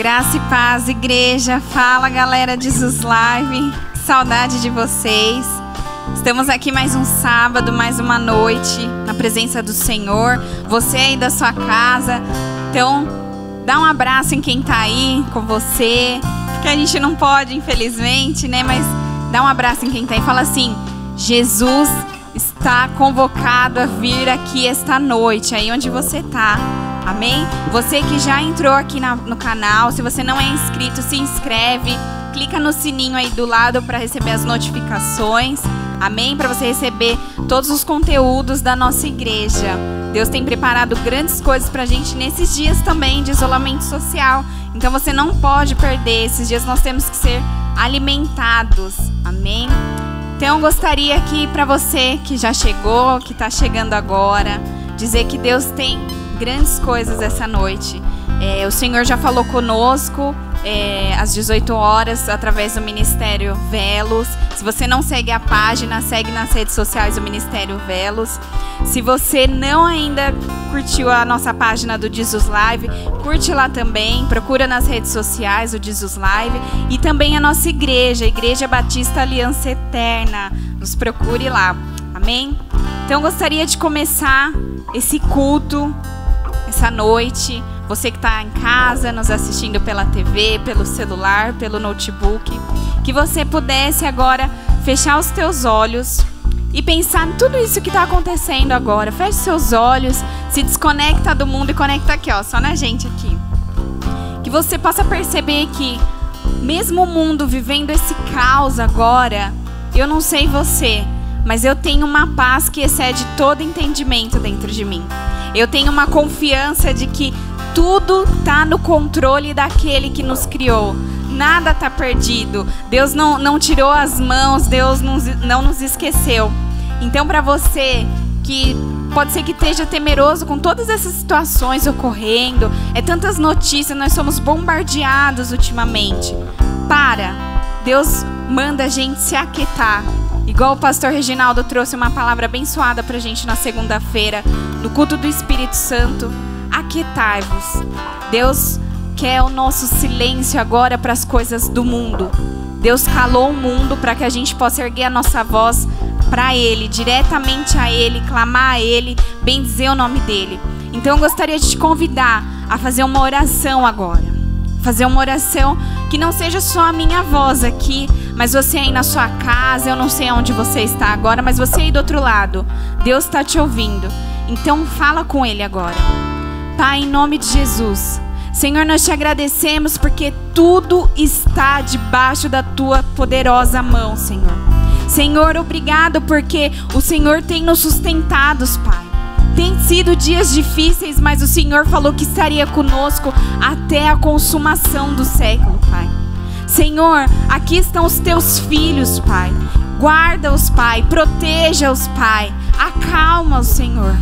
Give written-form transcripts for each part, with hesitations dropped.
Graça e paz, igreja. Fala, galera de Jesus Live. Que saudade de vocês. Estamos aqui mais um sábado, mais uma noite na presença do Senhor. Você aí da sua casa. Então, dá um abraço em quem tá aí com você. Porque a gente não pode, infelizmente, né? Mas dá um abraço em quem tá aí. Fala assim: Jesus está convocado a vir aqui esta noite, aí onde você tá. Amém? Você que já entrou aqui no canal, se você não é inscrito, se inscreve, clica no sininho aí do lado para receber as notificações. Amém? Para você receber todos os conteúdos da nossa igreja. Deus tem preparado grandes coisas pra gente nesses dias também de isolamento social. Então você não pode perder. Esses dias nós temos que ser alimentados. Amém? Então eu gostaria aqui para você que já chegou, que está chegando agora, dizer que Deus tem grandes coisas essa noite. O Senhor já falou conosco às 18 horas através do Ministério Velos. Se você não segue a página, segue nas redes sociais do Ministério Velos. Se você não ainda curtiu a nossa página do Jesus Live, curte lá também, procura nas redes sociais o Jesus Live e também a nossa igreja, a Igreja Batista Aliança Eterna. Nos procure lá. Amém? Então eu gostaria de começar esse culto essa noite, você que está em casa, nos assistindo pela TV, pelo celular, pelo notebook, que você pudesse agora fechar os teus olhos e pensar em tudo isso que está acontecendo agora. Feche seus olhos, se desconecta do mundo e conecta aqui, ó, só na gente aqui. Que você possa perceber que mesmo o mundo vivendo esse caos agora, eu não sei você, mas eu tenho uma paz que excede todo entendimento dentro de mim. Eu tenho uma confiança de que tudo está no controle daquele que nos criou. Nada está perdido. Deus não tirou as mãos, Deus não nos esqueceu. Então, para você que pode ser que esteja temeroso com todas essas situações ocorrendo, tantas notícias, nós somos bombardeados ultimamente. Deus manda a gente se aquietar. Igual o pastor Reginaldo trouxe uma palavra abençoada pra gente na segunda-feira, no culto do Espírito Santo. Aquietai-vos. Deus quer o nosso silêncio agora para as coisas do mundo. Deus calou o mundo para que a gente possa erguer a nossa voz para Ele, diretamente a Ele, clamar a Ele, bendizer o nome dEle. Então eu gostaria de te convidar a fazer uma oração agora. Fazer uma oração que não seja só a minha voz aqui, mas você aí na sua casa, eu não sei onde você está agora, mas você aí do outro lado, Deus está te ouvindo. Então fala com Ele agora. Pai, em nome de Jesus, Senhor, nós te agradecemos porque tudo está debaixo da Tua poderosa mão, Senhor. Senhor, obrigado porque o Senhor tem nos sustentado, Pai. Tem sido dias difíceis, mas o Senhor falou que estaria conosco até a consumação do século, Pai. Senhor, aqui estão os teus filhos, Pai. Guarda-os, Pai. Proteja-os, Pai. Acalma-os, Senhor.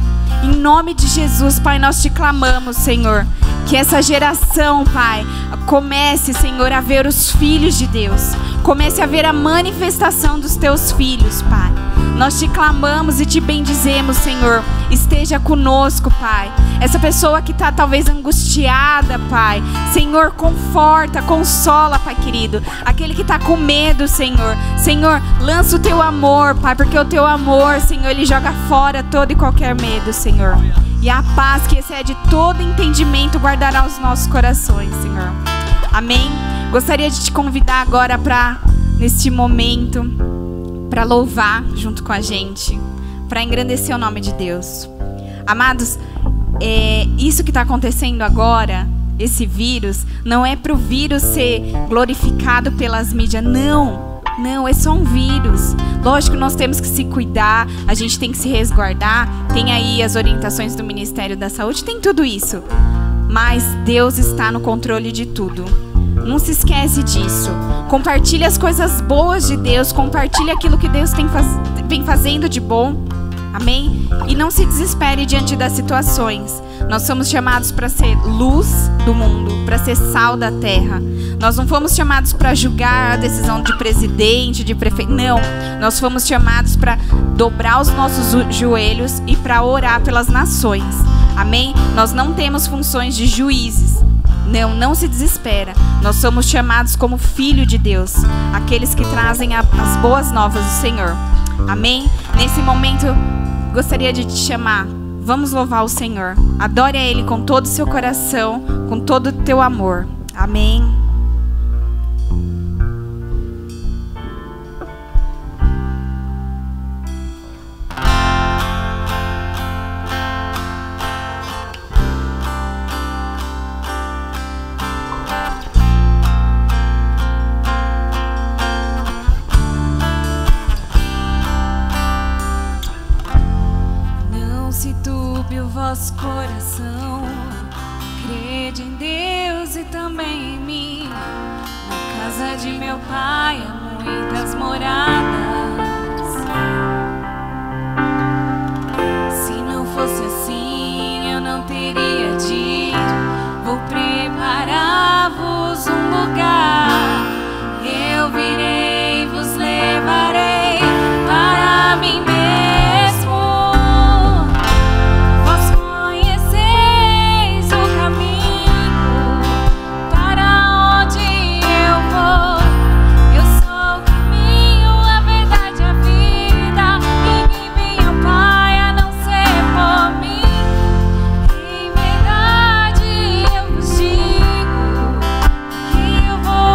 Em nome de Jesus, Pai, nós te clamamos, Senhor, que essa geração, Pai, comece, Senhor, a ver os filhos de Deus. Comece a ver a manifestação dos teus filhos, Pai. Nós te clamamos e te bendizemos, Senhor. Esteja conosco, Pai. Essa pessoa que está talvez angustiada, Pai. Senhor, conforta, consola, Pai querido. Aquele que está com medo, Senhor. Senhor, lança o teu amor, Pai, porque o teu amor, Senhor, ele joga fora todo e qualquer medo, Senhor. E a paz que excede todo entendimento guardará os nossos corações, Senhor. Amém? Gostaria de te convidar agora para, neste momento, para louvar junto com a gente, para engrandecer o nome de Deus. Amados, isso que está acontecendo agora, esse vírus, não é para o vírus ser glorificado pelas mídias, não, é só um vírus. Lógico que nós temos que se cuidar, a gente tem que se resguardar, tem aí as orientações do Ministério da Saúde, tem tudo isso. Mas Deus está no controle de tudo. Não se esquece disso. Compartilhe as coisas boas de Deus. Compartilhe aquilo que Deus vem fazendo de bom. Amém? E não se desespere diante das situações. Nós somos chamados para ser luz do mundo, para ser sal da terra. Nós não fomos chamados para julgar a decisão de presidente, de prefeito. Não. Nós fomos chamados para dobrar os nossos joelhos e para orar pelas nações. Amém? Nós não temos funções de juízes. Não se desespera. Nós somos chamados como filho de Deus, aqueles que trazem as boas novas do Senhor. Amém? Nesse momento, gostaria de te chamar. Vamos louvar o Senhor. Adore a Ele com todo o seu coração, com todo o teu amor. Amém. Vosso coração, crede em Deus e também em mim. Na casa de meu pai há muitas moradas. Se não fosse assim, eu não teria de ir. Vou preparar-vos um lugar. Eu virei e vos levarei para mim mesmo. Eu vou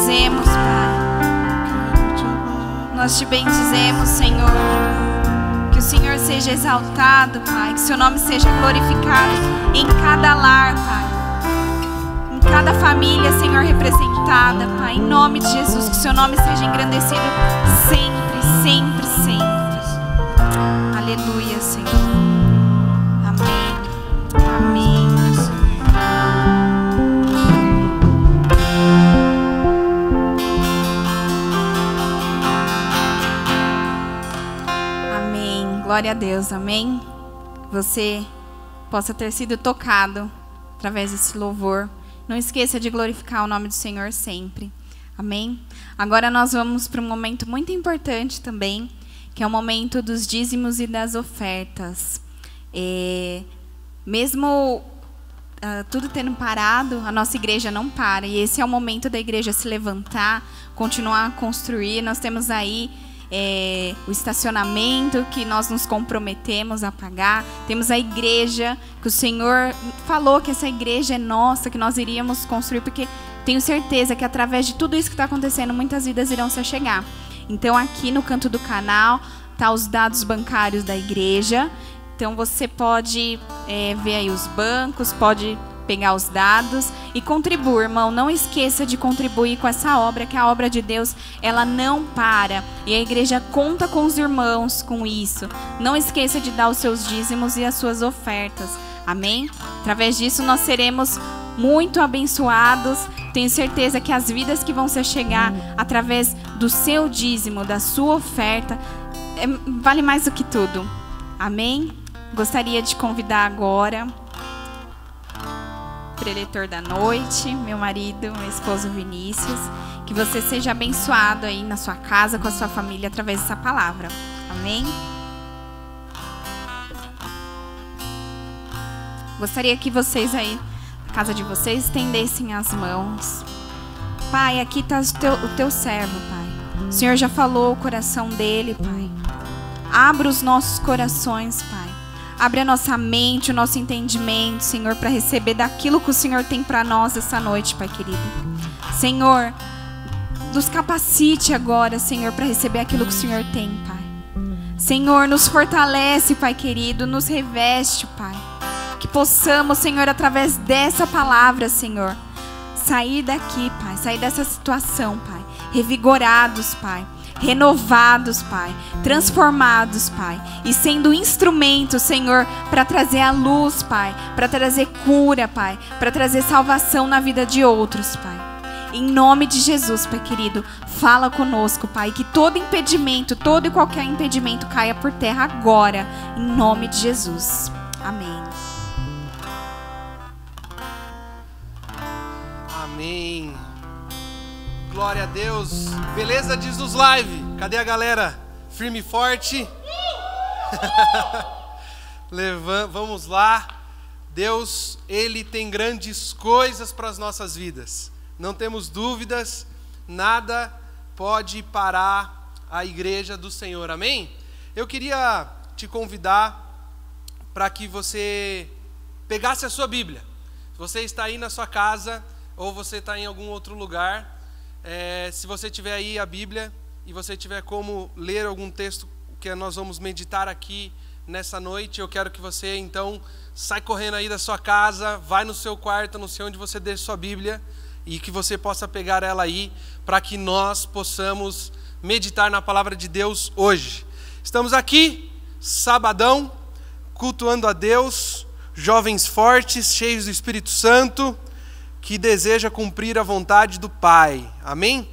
bendizemos, Pai. Nós te bendizemos, Senhor. Que o Senhor seja exaltado, Pai. Que seu nome seja glorificado em cada lar, Pai. Em cada família, Senhor, representada, Pai. Em nome de Jesus, que seu nome seja engrandecido sempre, sempre, sempre. Aleluia, Senhor. Amém. Amém. Amém. Glória a Deus. Amém. Você possa ter sido tocado através desse louvor. Não esqueça de glorificar o nome do Senhor sempre. Amém? Agora nós vamos para um momento muito importante também, que é o momento dos dízimos e das ofertas. Mesmo tudo tendo parado, a nossa igreja não para. E esse é o momento da igreja se levantar, continuar a construir. Nós temos aí o estacionamento que nós nos comprometemos a pagar. Temos a igreja que o Senhor falou que essa igreja é nossa, que nós iríamos construir, porque tenho certeza que através de tudo isso que está acontecendo, muitas vidas irão se achegar. Então aqui no canto do canal tá os dados bancários da igreja. Então você pode ver aí os bancos, pode pegar os dados e contribuir, irmão. Não esqueça de contribuir com essa obra, que a obra de Deus, ela não para. E a igreja conta com os irmãos com isso. Não esqueça de dar os seus dízimos e as suas ofertas. Amém? Através disso nós seremos muito abençoados. Tenho certeza que as vidas que vão se chegar através do seu dízimo, da sua oferta, vale mais do que tudo. Amém? Gostaria de convidar agora o preletor da noite, meu marido, meu esposo Vinícius, que você seja abençoado aí na sua casa, com a sua família, através dessa palavra. Amém? Gostaria que vocês aí, na casa de vocês, estendessem as mãos. Pai, aqui está o teu servo, Pai. O Senhor já falou o coração dele, Pai. Abra os nossos corações, Pai. Abre a nossa mente, o nosso entendimento, Senhor, para receber daquilo que o Senhor tem para nós essa noite, Pai querido. Senhor, nos capacite agora, Senhor, para receber aquilo que o Senhor tem, Pai. Senhor, nos fortalece, Pai querido, nos reveste, Pai. Que possamos, Senhor, através dessa palavra, Senhor, sair daqui, Pai, sair dessa situação, Pai, revigorados, Pai. Renovados, Pai, transformados, Pai, e sendo instrumento, Senhor, para trazer a luz, Pai, para trazer cura, Pai, para trazer salvação na vida de outros, Pai. Em nome de Jesus, Pai querido, fala conosco, Pai, que todo impedimento, todo e qualquer impedimento caia por terra agora, em nome de Jesus. Amém. Amém. Glória a Deus. Beleza, Jesus Live? Cadê a galera? Firme e forte. Vamos lá. Deus, Ele tem grandes coisas para as nossas vidas. Não temos dúvidas. Nada pode parar a igreja do Senhor. Amém? Eu queria te convidar para que você pegasse a sua Bíblia. Se você está aí na sua casa ou você está em algum outro lugar, se você tiver aí a Bíblia e você tiver como ler algum texto que nós vamos meditar aqui nessa noite, eu quero que você então sai correndo aí da sua casa, vai no seu quarto, não sei onde você deixa sua Bíblia, e que você possa pegar ela aí para que nós possamos meditar na palavra de Deus hoje. Estamos aqui, sabadão, cultuando a Deus, jovens fortes, cheios do Espírito Santo, que deseja cumprir a vontade do Pai. Amém?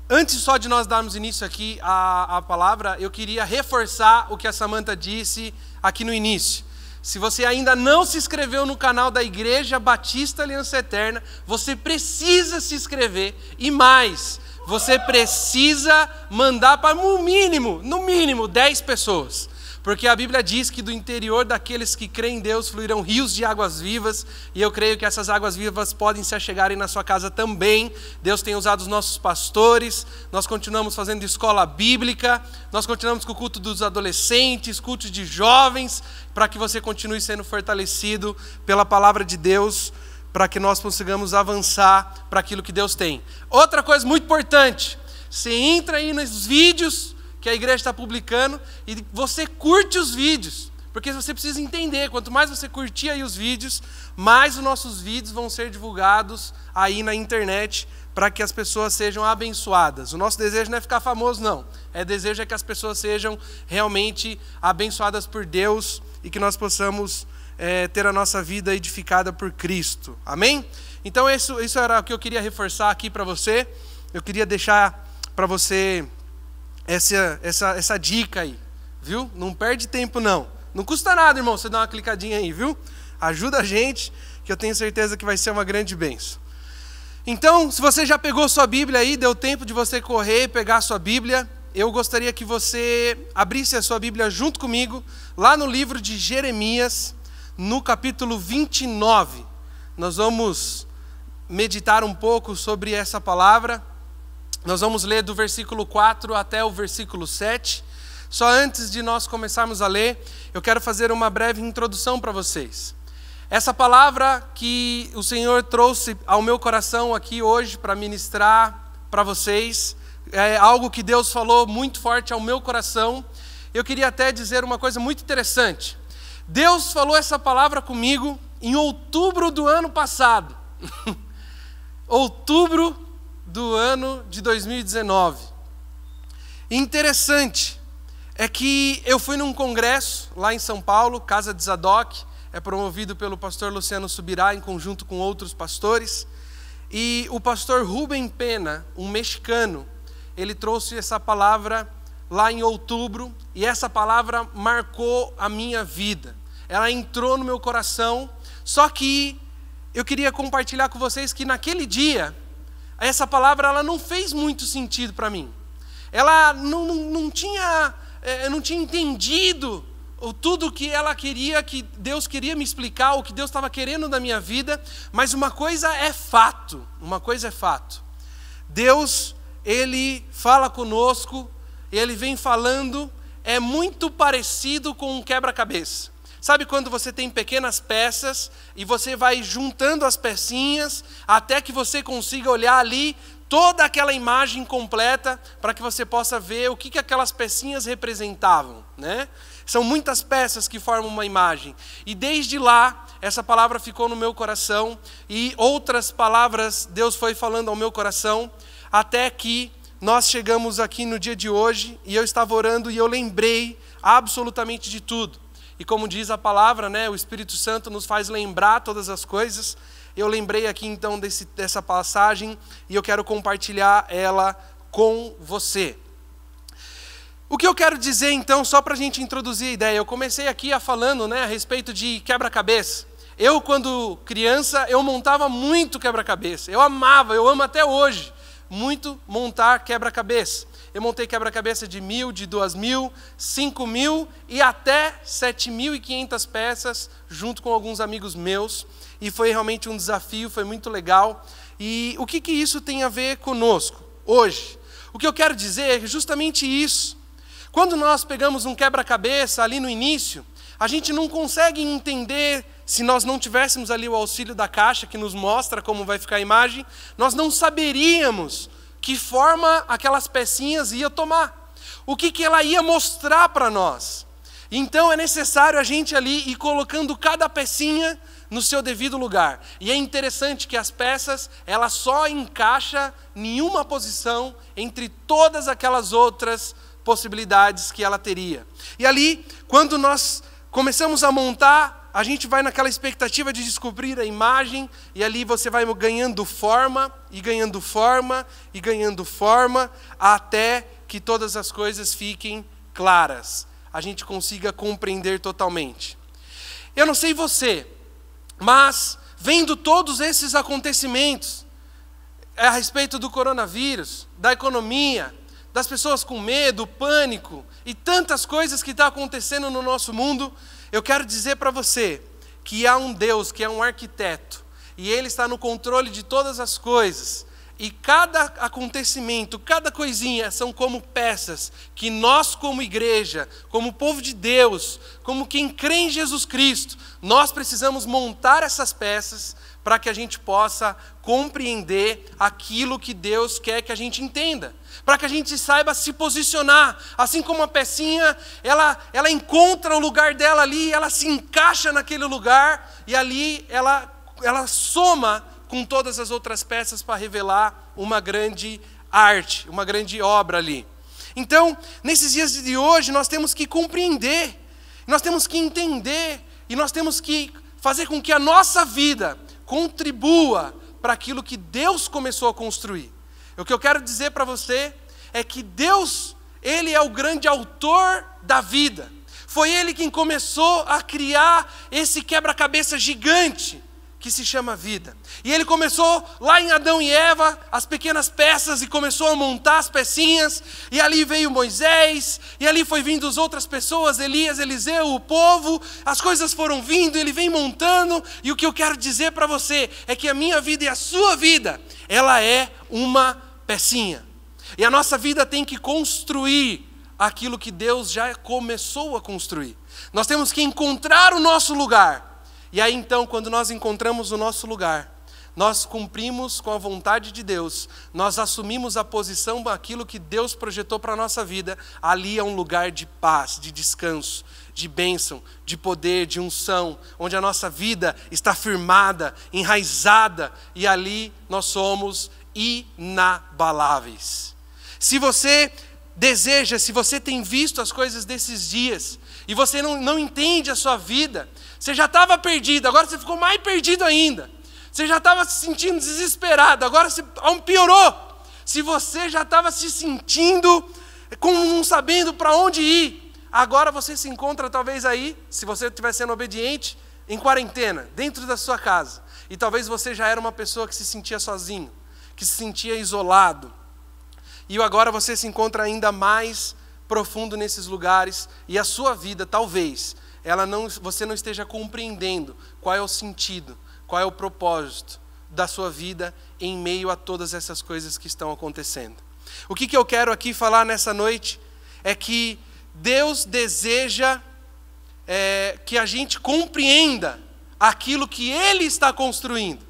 Antes só de nós darmos início aqui à palavra, eu queria reforçar o que a Samantha disse aqui no início. Se você ainda não se inscreveu no canal da Igreja Batista Aliança Eterna, você precisa se inscrever. E mais, você precisa mandar para no mínimo 10 pessoas. Porque a Bíblia diz que do interior daqueles que creem em Deus fluirão rios de águas vivas, e eu creio que essas águas vivas podem se achegarem na sua casa também. Deus tem usado os nossos pastores, nós continuamos fazendo escola bíblica, nós continuamos com o culto dos adolescentes, culto de jovens, para que você continue sendo fortalecido pela palavra de Deus para que nós consigamos avançar para aquilo que Deus tem. Outra coisa muito importante, você entra aí nos vídeos que a igreja está publicando e você curte os vídeos, porque você precisa entender, quanto mais você curtir aí os vídeos, mais os nossos vídeos vão ser divulgados aí na internet para que as pessoas sejam abençoadas. O nosso desejo não é ficar famoso, não. O desejo é que as pessoas sejam realmente abençoadas por Deus e que nós possamos ter a nossa vida edificada por Cristo. Amém? Então isso era o que eu queria reforçar aqui para você. Eu queria deixar para você essa dica aí, viu? Não perde tempo não. Não custa nada, irmão, você dar uma clicadinha aí, viu? Ajuda a gente, que eu tenho certeza que vai ser uma grande bênção. Então, se você já pegou sua Bíblia aí, deu tempo de você correr e pegar a sua Bíblia, eu gostaria que você abrisse a sua Bíblia junto comigo, lá no livro de Jeremias, no capítulo 29. Nós vamos meditar um pouco sobre essa palavra. Nós vamos ler do versículo 4 até o versículo 7. Só antes de nós começarmos a ler, eu quero fazer uma breve introdução para vocês. Essa palavra que o Senhor trouxe ao meu coração aqui hoje para ministrar para vocês, é algo que Deus falou muito forte ao meu coração. Eu queria até dizer uma coisa muito interessante. Deus falou essa palavra comigo em outubro do ano passado. Outubro do ano de 2019. Interessante é que eu fui num congresso lá em São Paulo, Casa de Zadok, é promovido pelo pastor Luciano Subirá em conjunto com outros pastores, e o pastor Rubem Pena, um mexicano, ele trouxe essa palavra lá em outubro, e essa palavra marcou a minha vida. Ela entrou no meu coração, só que eu queria compartilhar com vocês que naquele dia, essa palavra ela não fez muito sentido para mim. Ela não tinha, eu não tinha entendido tudo que ela queria, que Deus queria me explicar, o que Deus estava querendo da minha vida, mas uma coisa é fato, Deus, Ele fala conosco, Ele vem falando, é muito parecido com um quebra-cabeça. Sabe quando você tem pequenas peças e você vai juntando as pecinhas até que você consiga olhar ali toda aquela imagem completa para que você possa ver o que aquelas pecinhas representavam, né? São muitas peças que formam uma imagem. E desde lá, essa palavra ficou no meu coração e outras palavras Deus foi falando ao meu coração, até que nós chegamos aqui no dia de hoje e eu estava orando e eu lembrei absolutamente de tudo. E como diz a palavra, né, o Espírito Santo nos faz lembrar todas as coisas. Eu lembrei aqui então dessa passagem e eu quero compartilhar ela com você. O que eu quero dizer então, só para a gente introduzir a ideia, eu comecei aqui falando, né, a respeito de quebra-cabeça. Eu, quando criança, eu montava muito quebra-cabeça. Eu amo até hoje, muito montar quebra-cabeça. Eu montei quebra-cabeça de 1.000, de 2.000, 5.000 e até 7.500 peças, junto com alguns amigos meus. E foi realmente um desafio, foi muito legal. E o que isso tem a ver conosco hoje? O que eu quero dizer é justamente isso. Quando nós pegamos um quebra-cabeça ali no início, a gente não consegue entender, se nós não tivéssemos ali o auxílio da caixa que nos mostra como vai ficar a imagem, nós não saberíamos que forma aquelas pecinhas ia tomar, o que ela ia mostrar para nós. Então é necessário a gente ali ir colocando cada pecinha no seu devido lugar. E é interessante que as peças, ela só encaixa em uma posição entre todas aquelas outras possibilidades que ela teria. E ali, quando nós começamos a montar, a gente vai naquela expectativa de descobrir a imagem, e ali você vai ganhando forma, e ganhando forma, e ganhando forma, até que todas as coisas fiquem claras, a gente consiga compreender totalmente. Eu não sei você, mas vendo todos esses acontecimentos, a respeito do coronavírus, da economia, das pessoas com medo, pânico, e tantas coisas que estão acontecendo no nosso mundo, eu quero dizer para você que há um Deus, que é um arquiteto, e Ele está no controle de todas as coisas, e cada acontecimento, cada coisinha são como peças que nós como igreja, como povo de Deus, como quem crê em Jesus Cristo, nós precisamos montar essas peças para que a gente possa compreender aquilo que Deus quer que a gente entenda, para que a gente saiba se posicionar, assim como a pecinha, ela encontra o lugar dela ali, ela se encaixa naquele lugar, e ali ela soma com todas as outras peças para revelar uma grande arte, uma grande obra ali. Então, nesses dias de hoje, nós temos que compreender, nós temos que entender, e nós temos que fazer com que a nossa vida contribua para aquilo que Deus começou a construir. O que eu quero dizer para você é que Deus, Ele é o grande autor da vida. Foi Ele quem começou a criar esse quebra-cabeça gigante que se chama vida. E Ele começou lá em Adão e Eva, as pequenas peças, e começou a montar as pecinhas, e ali veio Moisés, e ali foi vindo as outras pessoas, Elias, Eliseu, o povo, as coisas foram vindo, Ele vem montando, e o que eu quero dizer para você é que a minha vida e a sua vida, ela é uma pecinha. E a nossa vida tem que construir aquilo que Deus já começou a construir. Nós temos que encontrar o nosso lugar. E aí então, quando nós encontramos o nosso lugar, nós cumprimos com a vontade de Deus, nós assumimos a posição daquilo que Deus projetou para a nossa vida, ali é um lugar de paz, de descanso, de bênção, de poder, de unção, onde a nossa vida está firmada, enraizada, e ali nós somos inabaláveis. Se você deseja, se você tem visto as coisas desses dias, e você não entende a sua vida, você já estava perdido, agora você ficou mais perdido ainda. Você já estava se sentindo desesperado, agora você piorou. Se você já estava se sentindo não sabendo para onde ir, agora você se encontra talvez aí, se você estiver sendo obediente, em quarentena, dentro da sua casa. E talvez você já era uma pessoa que se sentia sozinho, que se sentia isolado. E agora você se encontra ainda mais profundo nesses lugares, e a sua vida, talvez, você não esteja compreendendo qual é o sentido, qual é o propósito da sua vida em meio a todas essas coisas que estão acontecendo. O que eu quero aqui falar nessa noite é que Deus deseja que a gente compreenda aquilo que Ele está construindo,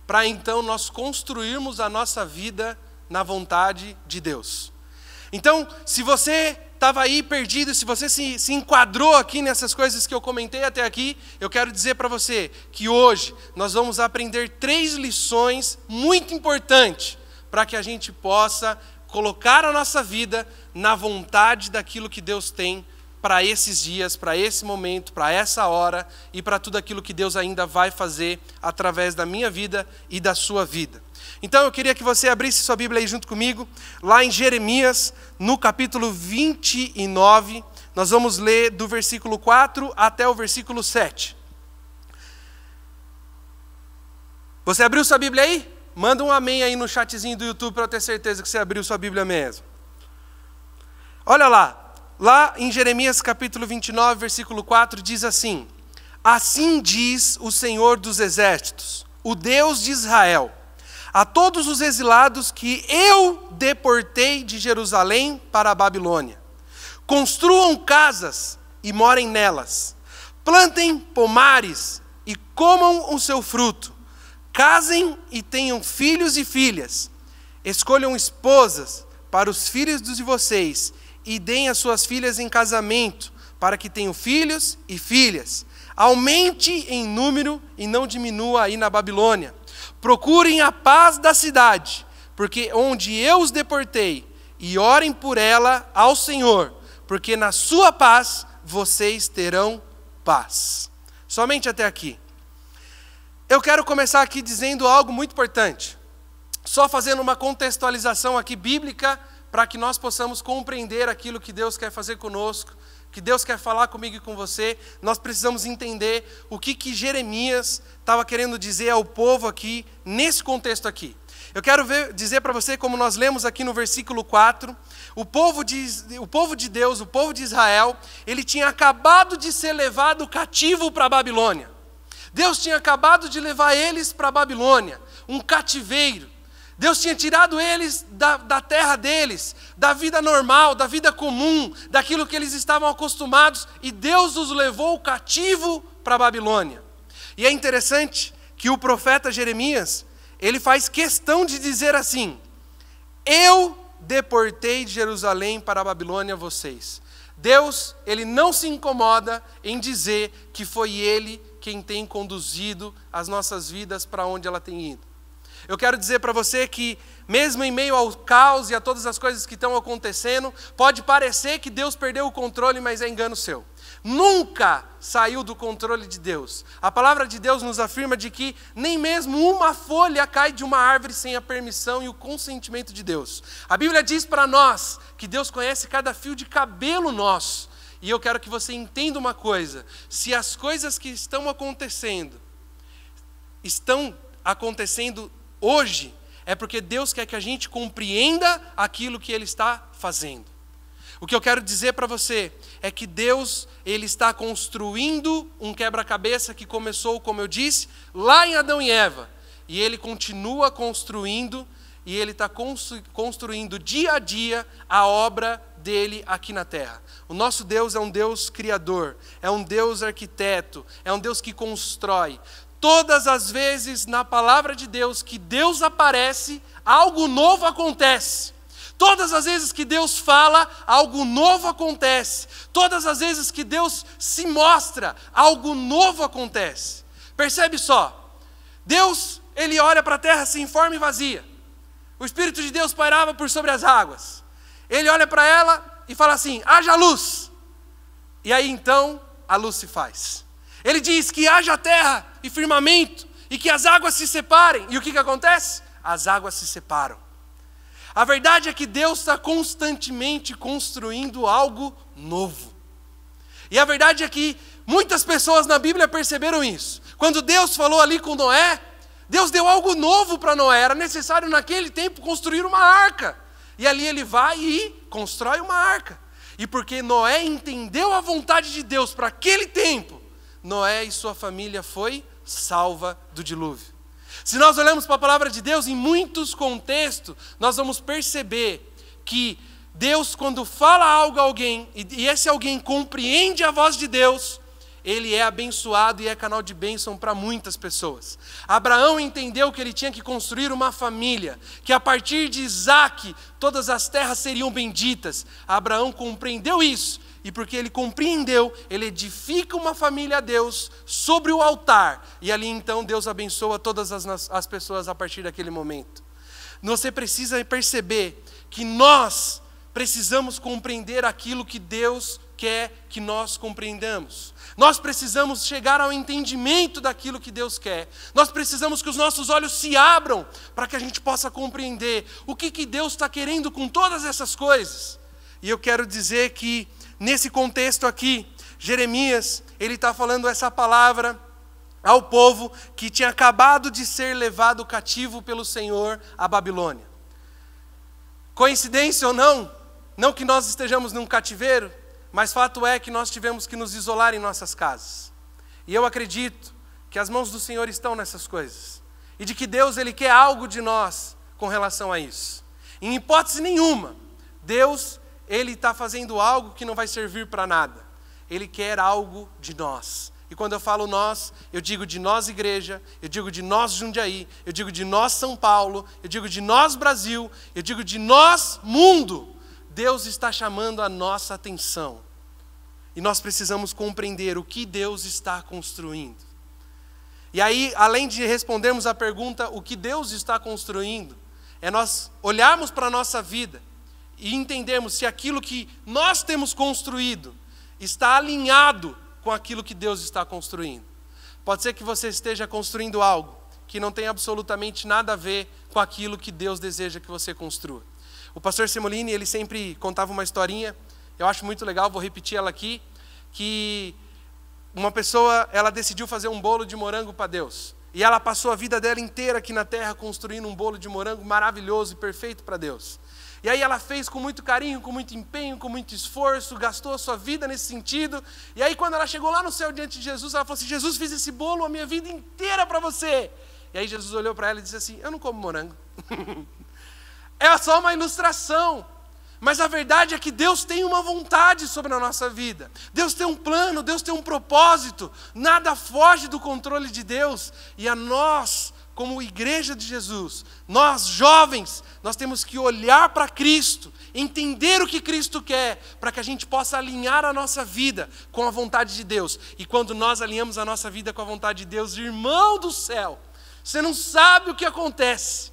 para então nós construirmos a nossa vida na vontade de Deus. Então, se você estava aí perdido, se você se enquadrou aqui nessas coisas que eu comentei até aqui, eu quero dizer para você que hoje nós vamos aprender 3 lições muito importantes para que a gente possa colocar a nossa vida na vontade daquilo que Deus tem para esses dias, para esse momento, para essa hora e para tudo aquilo que Deus ainda vai fazer através da minha vida e da sua vida. Então eu queria que você abrisse sua Bíblia aí junto comigo, lá em Jeremias, no capítulo 29, nós vamos ler do versículo 4 até o versículo 7. Você abriu sua Bíblia aí? Manda um amém aí no chatzinho do YouTube para eu ter certeza que você abriu sua Bíblia mesmo. Olha lá em Jeremias capítulo 29, versículo 4, diz assim: assim diz o Senhor dos Exércitos, o Deus de Israel, a todos os exilados que eu deportei de Jerusalém para a Babilônia: construam casas e morem nelas, plantem pomares e comam o seu fruto, casem e tenham filhos e filhas, escolham esposas para os filhos de vocês e deem as suas filhas em casamento, para que tenham filhos e filhas. Aumente em número e não diminua aí na Babilônia. Procurem a paz da cidade, porque onde eu os deportei, e orem por ela ao Senhor, porque na sua paz vocês terão paz. Somente até aqui. Eu quero começar aqui dizendo algo muito importante, só fazendo uma contextualização aqui bíblica, para que nós possamos compreender aquilo que Deus quer fazer conosco, que Deus quer falar comigo e com você. Nós precisamos entender o que Jeremias estava querendo dizer ao povo aqui, nesse contexto aqui. Eu quero dizer para você, como nós lemos aqui no versículo 4, o povo de Deus, o povo de Israel, ele tinha acabado de ser levado cativo para a Babilônia. Deus tinha acabado de levar eles para a Babilônia, um cativeiro. Deus tinha tirado eles da terra deles, da vida normal, da vida comum, daquilo que eles estavam acostumados, e Deus os levou cativo para a Babilônia. E é interessante que o profeta Jeremias, ele faz questão de dizer assim: eu deportei de Jerusalém para a Babilônia vocês. Deus, ele não se incomoda em dizer que foi ele quem tem conduzido as nossas vidas para onde ela tem ido. Eu quero dizer para você que, mesmo em meio ao caos e a todas as coisas que estão acontecendo, pode parecer que Deus perdeu o controle, mas é engano seu. Nunca saiu do controle de Deus. A palavra de Deus nos afirma de que nem mesmo uma folha cai de uma árvore sem a permissão e o consentimento de Deus. A Bíblia diz para nós que Deus conhece cada fio de cabelo nosso. E eu quero que você entenda uma coisa: se as coisas que estão acontecendo hoje, é porque Deus quer que a gente compreenda aquilo que Ele está fazendo. O que eu quero dizer para você é que Deus, Ele está construindo um quebra-cabeça que começou, como eu disse, lá em Adão e Eva. E Ele continua construindo, e Ele está construindo dia a dia a obra dEle aqui na terra. O nosso Deus é um Deus criador, é um Deus arquiteto, é um Deus que constrói. Todas as vezes na palavra de Deus que Deus aparece, algo novo acontece. Todas as vezes que Deus fala, algo novo acontece. Todas as vezes que Deus se mostra, algo novo acontece. Percebe só, Deus, Ele olha para a terra sem forma e vazia. O Espírito de Deus pairava por sobre as águas. Ele olha para ela e fala assim: haja luz. E aí então a luz se faz. Ele diz que haja terra e firmamento e que as águas se separem. E o que acontece? As águas se separam. A verdade é que Deus está constantemente construindo algo novo. E a verdade é que muitas pessoas na Bíblia perceberam isso. Quando Deus falou ali com Noé, Deus deu algo novo para Noé. Era necessário naquele tempo construir uma arca. E ali ele vai e constrói uma arca. E porque Noé entendeu a vontade de Deus para aquele tempo, Noé e sua família foi salva do dilúvio. Se nós olhamos para a palavra de Deus, em muitos contextos, nós vamos perceber que Deus, quando fala algo a alguém, e esse alguém compreende a voz de Deus, ele é abençoado e é canal de bênção para muitas pessoas. Abraão entendeu que ele tinha que construir uma família, que a partir de Isaque, todas as terras seriam benditas. Abraão compreendeu isso. E porque ele compreendeu, ele edifica uma família a Deus sobre o altar. E ali então Deus abençoa todas as pessoas a partir daquele momento. Você precisa perceber que nós precisamos compreender aquilo que Deus quer que nós compreendamos. Nós precisamos chegar ao entendimento daquilo que Deus quer. Nós precisamos que os nossos olhos se abram para que a gente possa compreender o que Deus está querendo com todas essas coisas. E eu quero dizer que nesse contexto aqui, Jeremias, ele está falando essa palavra ao povo que tinha acabado de ser levado cativo pelo Senhor à Babilônia. Coincidência ou não, não que nós estejamos num cativeiro, mas fato é que nós tivemos que nos isolar em nossas casas. E eu acredito que as mãos do Senhor estão nessas coisas. E de que Deus, Ele quer algo de nós com relação a isso. Em hipótese nenhuma, Deus, Ele está fazendo algo que não vai servir para nada. Ele quer algo de nós. E quando eu falo nós, eu digo de nós igreja, eu digo de nós Jundiaí, eu digo de nós São Paulo, eu digo de nós Brasil, eu digo de nós mundo. Deus está chamando a nossa atenção. E nós precisamos compreender o que Deus está construindo. E aí, além de respondermos a pergunta, o que Deus está construindo, é nós olharmos para a nossa vida e entendermos se aquilo que nós temos construído está alinhado com aquilo que Deus está construindo. Pode ser que você esteja construindo algo que não tem absolutamente nada a ver com aquilo que Deus deseja que você construa. O pastor Semolini, ele sempre contava uma historinha, eu acho muito legal, vou repetir ela aqui, que uma pessoa, ela decidiu fazer um bolo de morango para Deus. E ela passou a vida dela inteira aqui na terra construindo um bolo de morango maravilhoso e perfeito para Deus. E aí ela fez com muito carinho, com muito empenho, com muito esforço, gastou a sua vida nesse sentido. E aí quando ela chegou lá no céu diante de Jesus, ela falou assim: Jesus, fiz esse bolo a minha vida inteira para você. E aí Jesus olhou para ela e disse assim: eu não como morango. É só uma ilustração. Mas a verdade é que Deus tem uma vontade sobre a nossa vida. Deus tem um plano, Deus tem um propósito. Nada foge do controle de Deus. E a nós, como igreja de Jesus, nós jovens, nós temos que olhar para Cristo, entender o que Cristo quer, para que a gente possa alinhar a nossa vida com a vontade de Deus. E quando nós alinhamos a nossa vida com a vontade de Deus, irmão do céu, você não sabe o que acontece.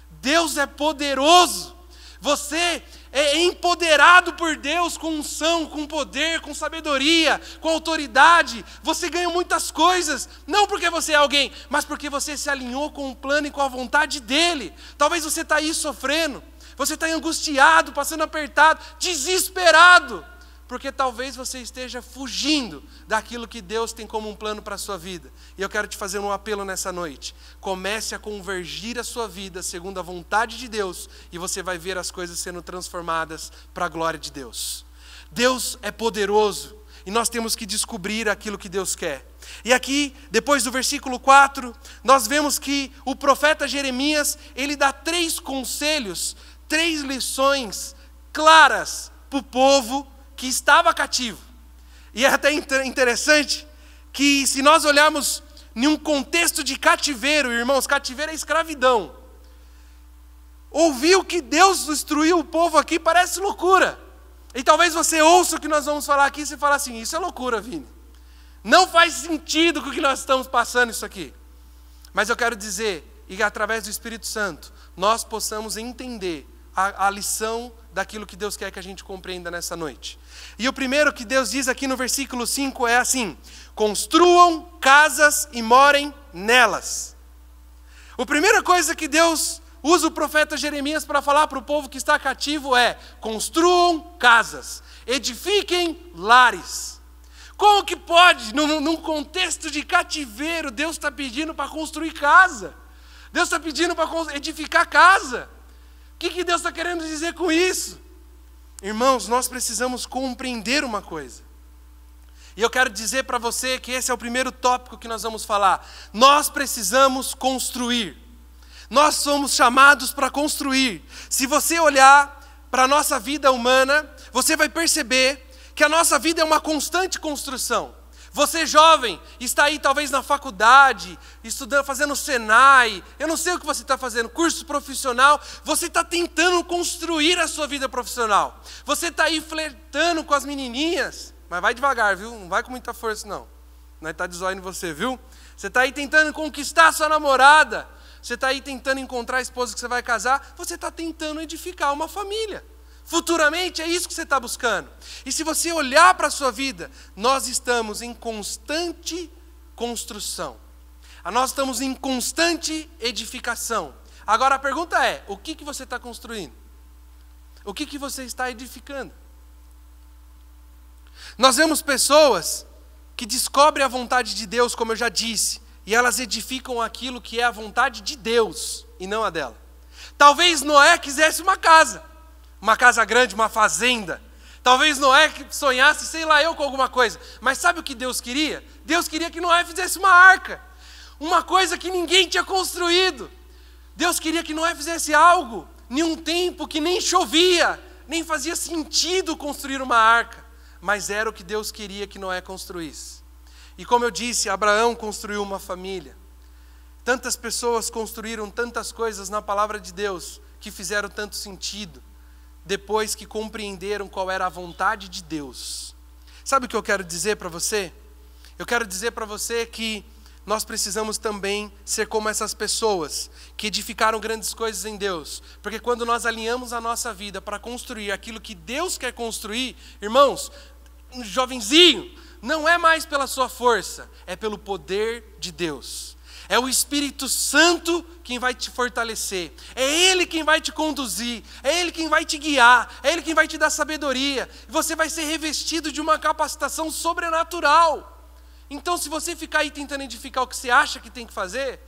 Deus é poderoso. Você é empoderado por Deus com unção, com poder, com sabedoria, com autoridade. Você ganha muitas coisas, não porque você é alguém, mas porque você se alinhou com o plano e com a vontade dEle. Talvez você está aí sofrendo, você está angustiado, passando apertado, desesperado, porque talvez você esteja fugindo daquilo que Deus tem como um plano para a sua vida. E eu quero te fazer um apelo nessa noite. Comece a convergir a sua vida segundo a vontade de Deus, e você vai ver as coisas sendo transformadas para a glória de Deus. Deus é poderoso, e nós temos que descobrir aquilo que Deus quer. E aqui, depois do versículo 4, nós vemos que o profeta Jeremias, ele dá 3 conselhos, 3 lições claras para o povo que estava cativo. E é até interessante que, se nós olharmos em um contexto de cativeiro, irmãos, cativeiro é escravidão. Ouvir o que Deus instruiu o povo aqui parece loucura. E talvez você ouça o que nós vamos falar aqui e você fala assim: isso é loucura, Vini. Não faz sentido com o que nós estamos passando isso aqui. Mas eu quero dizer, e através do Espírito Santo, nós possamos entender a lição daquilo que Deus quer que a gente compreenda nessa noite. E o primeiro que Deus diz aqui no versículo 5 é assim: construam casas e morem nelas. A primeira coisa que Deus usa o profeta Jeremias para falar para o povo que está cativo é: construam casas, edifiquem lares. Como que pode, num contexto de cativeiro, Deus está pedindo para construir casa? Deus está pedindo para edificar casa. O que Deus está querendo dizer com isso? Irmãos, nós precisamos compreender uma coisa. E eu quero dizer para você que esse é o primeiro tópico que nós vamos falar. Nós precisamos construir. Nós somos chamados para construir. Se você olhar para a nossa vida humana, você vai perceber que a nossa vida é uma constante construção. Você jovem, está aí talvez na faculdade, estudando, fazendo Senai, eu não sei o que você está fazendo, curso profissional, você está tentando construir a sua vida profissional. Você está aí flertando com as menininhas, mas vai devagar, viu? Não vai com muita força, não. Nós está desoindo você, viu? Você está aí tentando conquistar a sua namorada, você está aí tentando encontrar a esposa que você vai casar, você está tentando edificar uma família. Futuramente é isso que você está buscando. E se você olhar para a sua vida, nós estamos em constante construção. Nós estamos em constante edificação. Agora a pergunta é: o que você está construindo? O que você está edificando? Nós vemos pessoas que descobrem a vontade de Deus, como eu já disse, e elas edificam aquilo que é a vontade de Deus e não a dela. Talvez Noé quisesse uma casa grande, uma fazenda. Talvez Noé sonhasse, sei lá eu, com alguma coisa. Mas sabe o que Deus queria? Deus queria que Noé fizesse uma arca. Uma coisa que ninguém tinha construído. Deus queria que Noé fizesse algo em um tempo que nem chovia, nem fazia sentido construir uma arca. Mas era o que Deus queria que Noé construísse. E como eu disse, Abraão construiu uma família. Tantas pessoas construíram tantas coisas na palavra de Deus que fizeram tanto sentido depois que compreenderam qual era a vontade de Deus. Sabe o que eu quero dizer para você? Eu quero dizer para você que nós precisamos também ser como essas pessoas que edificaram grandes coisas em Deus. Porque quando nós alinhamos a nossa vida para construir aquilo que Deus quer construir, irmãos, jovenzinho, não é mais pela sua força, é pelo poder de Deus. É o Espírito Santo quem vai te fortalecer. É Ele quem vai te conduzir. É Ele quem vai te guiar. É Ele quem vai te dar sabedoria. E você vai ser revestido de uma capacitação sobrenatural. Então, se você ficar aí tentando edificar o que você acha que tem que fazer,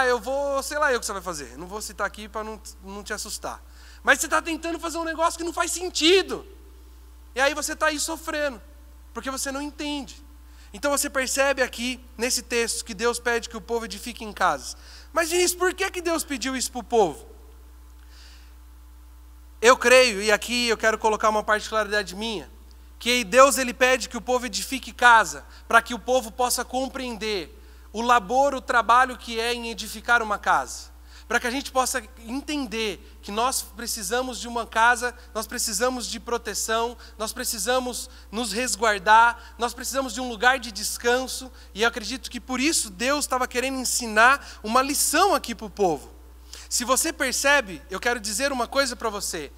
eu vou, sei lá eu o que você vai fazer. Não vou citar aqui para não te assustar. Mas você está tentando fazer um negócio que não faz sentido. E aí você está aí sofrendo, porque você não entende. Então você percebe aqui, nesse texto, que Deus pede que o povo edifique em casas. Mas Vinícius, por que Deus pediu isso para o povo? Eu creio, e aqui eu quero colocar uma particularidade minha, que Deus ele pede que o povo edifique casa, para que o povo possa compreender o labor, o trabalho que é em edificar uma casa. Para que a gente possa entender que nós precisamos de uma casa, nós precisamos de proteção, nós precisamos nos resguardar, nós precisamos de um lugar de descanso, e eu acredito que por isso Deus estava querendo ensinar uma lição aqui para o povo. Se você percebe, eu quero dizer uma coisa para você.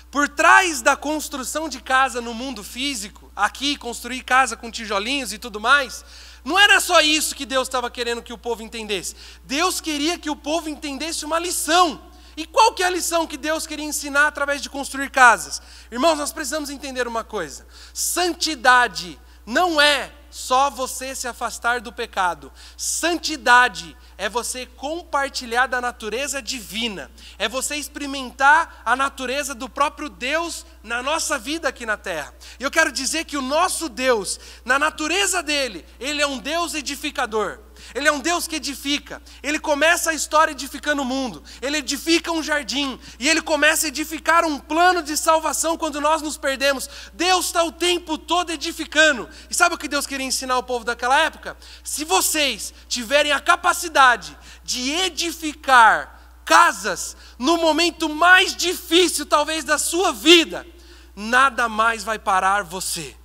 Por trás da construção de casa no mundo físico, aqui construir casa com tijolinhos e tudo mais, não era só isso que Deus estava querendo que o povo entendesse. Deus queria que o povo entendesse uma lição. E qual que é a lição que Deus queria ensinar através de construir casas? Irmãos, nós precisamos entender uma coisa. Santidade não é só você se afastar do pecado. Santidade é você compartilhar da natureza divina. É você experimentar a natureza do próprio Deus na nossa vida aqui na terra. E eu quero dizer que o nosso Deus, na natureza dele, ele é um Deus edificador. Ele é um Deus que edifica. Ele começa a história edificando o mundo. Ele edifica um jardim. E ele começa a edificar um plano de salvação quando nós nos perdemos. Deus está o tempo todo edificando. E sabe o que Deus queria ensinar ao povo daquela época? Se vocês tiverem a capacidade de edificar casas no momento mais difícil talvez da sua vida, nada mais vai parar você.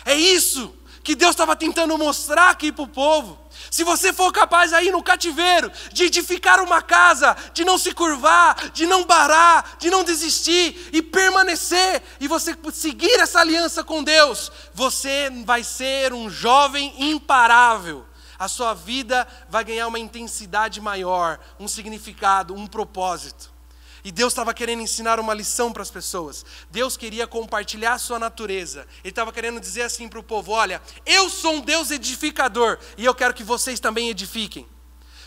É isso que Deus estava tentando mostrar aqui para o povo. Se você for capaz aí no cativeiro de edificar uma casa, de não se curvar, de não parar, de não desistir e permanecer, e você seguir essa aliança com Deus, você vai ser um jovem imparável. A sua vida vai ganhar uma intensidade maior, um significado, um propósito. E Deus estava querendo ensinar uma lição para as pessoas. Deus queria compartilhar a sua natureza. Ele estava querendo dizer assim para o povo: olha, eu sou um Deus edificador e eu quero que vocês também edifiquem.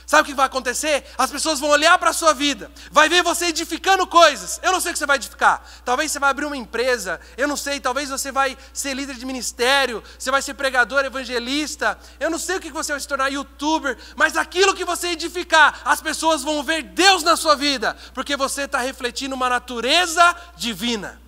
Sabe o que vai acontecer? As pessoas vão olhar para a sua vida, vai ver você edificando coisas. Eu não sei o que você vai edificar. Talvez você vai abrir uma empresa, eu não sei, talvez você vai ser líder de ministério, você vai ser pregador, evangelista, eu não sei o que você vai se tornar, youtuber, mas aquilo que você edificar, as pessoas vão ver Deus na sua vida, porque você está refletindo uma natureza divina.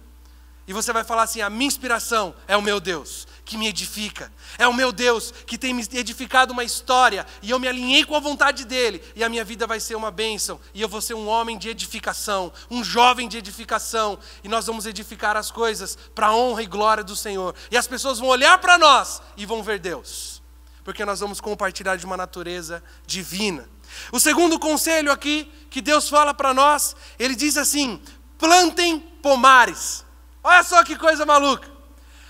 E você vai falar assim: a minha inspiração é o meu Deus, que me edifica. É o meu Deus que tem me edificado uma história, e eu me alinhei com a vontade dele, e a minha vida vai ser uma bênção, e eu vou ser um homem de edificação, um jovem de edificação, e nós vamos edificar as coisas para a honra e glória do Senhor. E as pessoas vão olhar para nós e vão ver Deus, porque nós vamos compartilhar de uma natureza divina. O segundo conselho aqui que Deus fala para nós, ele diz assim: plantem pomares. Olha só que coisa maluca.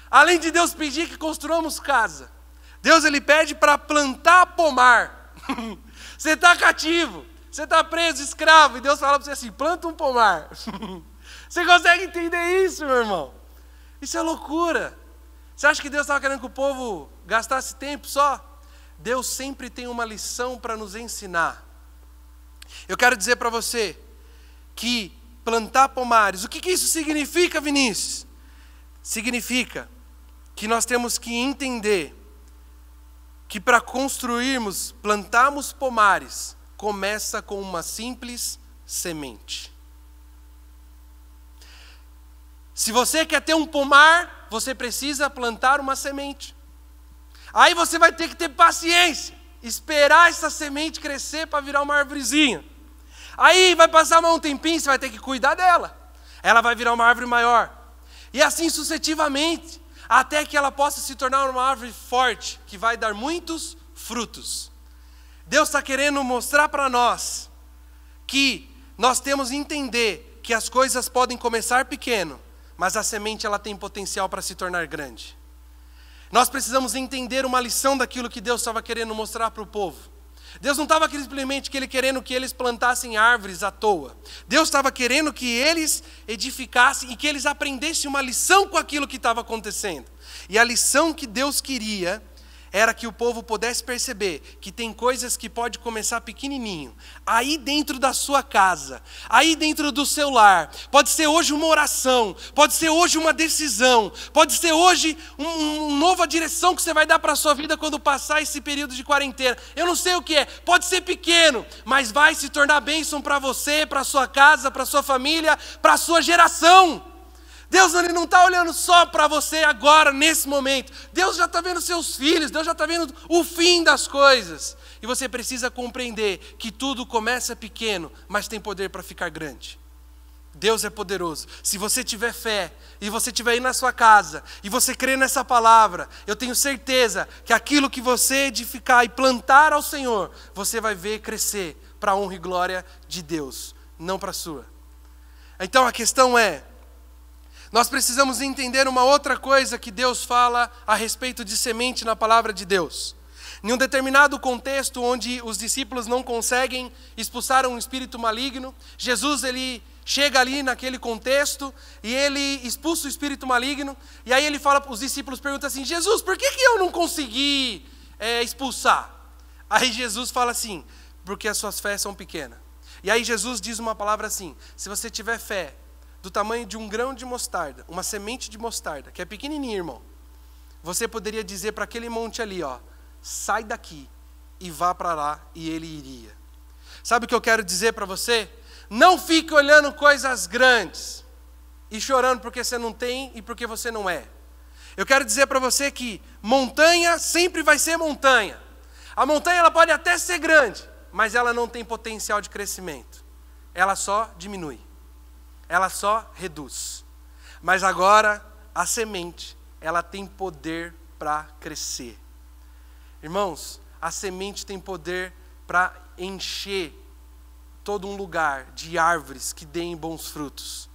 Além de Deus pedir que construamos casa, Deus ele pede para plantar pomar. Você está cativo, você está preso, escravo, e Deus fala para você assim: planta um pomar. Você consegue entender isso, meu irmão? Isso é loucura. Você acha que Deus estava querendo que o povo gastasse tempo só? Deus sempre tem uma lição para nos ensinar. Eu quero dizer para você que plantar pomares, o que isso significa, Vinícius? Significa que nós temos que entender que para construirmos, plantarmos pomares, começa com uma simples semente. Se você quer ter um pomar, você precisa plantar uma semente. Aí você vai ter que ter paciência, esperar essa semente crescer para virar uma árvorezinha. Aí vai passar um tempinho, você vai ter que cuidar dela. Ela vai virar uma árvore maior. E assim sucessivamente, até que ela possa se tornar uma árvore forte, que vai dar muitos frutos. Deus está querendo mostrar para nós que nós temos que entender que as coisas podem começar pequeno, mas a semente ela tem potencial para se tornar grande. Nós precisamos entender uma lição daquilo que Deus estava querendo mostrar para o povo. Deus não estava simplesmente querendo que eles plantassem árvores à toa. Deus estava querendo que eles edificassem e que eles aprendessem uma lição com aquilo que estava acontecendo. E a lição que Deus queria era que o povo pudesse perceber que tem coisas que pode começar pequenininho, aí dentro da sua casa, aí dentro do seu lar. Pode ser hoje uma oração, pode ser hoje uma decisão, pode ser hoje uma nova direção que você vai dar para a sua vida quando passar esse período de quarentena. Eu não sei o que é, pode ser pequeno, mas vai se tornar bênção para você, para a sua casa, para a sua família, para a sua geração. Deus ele não está olhando só para você agora, nesse momento. Deus já está vendo seus filhos, Deus já está vendo o fim das coisas. E você precisa compreender que tudo começa pequeno, mas tem poder para ficar grande. Deus é poderoso. Se você tiver fé, e você estiver aí na sua casa, e você crer nessa palavra, eu tenho certeza que aquilo que você edificar e plantar ao Senhor, você vai ver crescer para a honra e glória de Deus, não para a sua. Então a questão é, nós precisamos entender uma outra coisa que Deus fala a respeito de semente na palavra de Deus. Em um determinado contexto onde os discípulos não conseguem expulsar um espírito maligno, Jesus ele chega ali naquele contexto e ele expulsa o espírito maligno. E aí ele fala, os discípulos perguntam assim, Jesus, por que eu não consegui expulsar? Aí Jesus fala assim, porque as suas fés são pequenas. E aí Jesus diz uma palavra assim, se você tiver fé do tamanho de um grão de mostarda, uma semente de mostarda, que é pequenininha, irmão, você poderia dizer para aquele monte ali, ó, sai daqui e vá para lá, e ele iria. Sabe o que eu quero dizer para você? Não fique olhando coisas grandes e chorando porque você não tem e porque você não é. Eu quero dizer para você que montanha sempre vai ser montanha. A montanha ela pode até ser grande, mas ela não tem potencial de crescimento. Ela só diminui. Ela só reduz. Mas agora, a semente, ela tem poder para crescer. Irmãos, a semente tem poder para encher todo um lugar de árvores que deem bons frutos.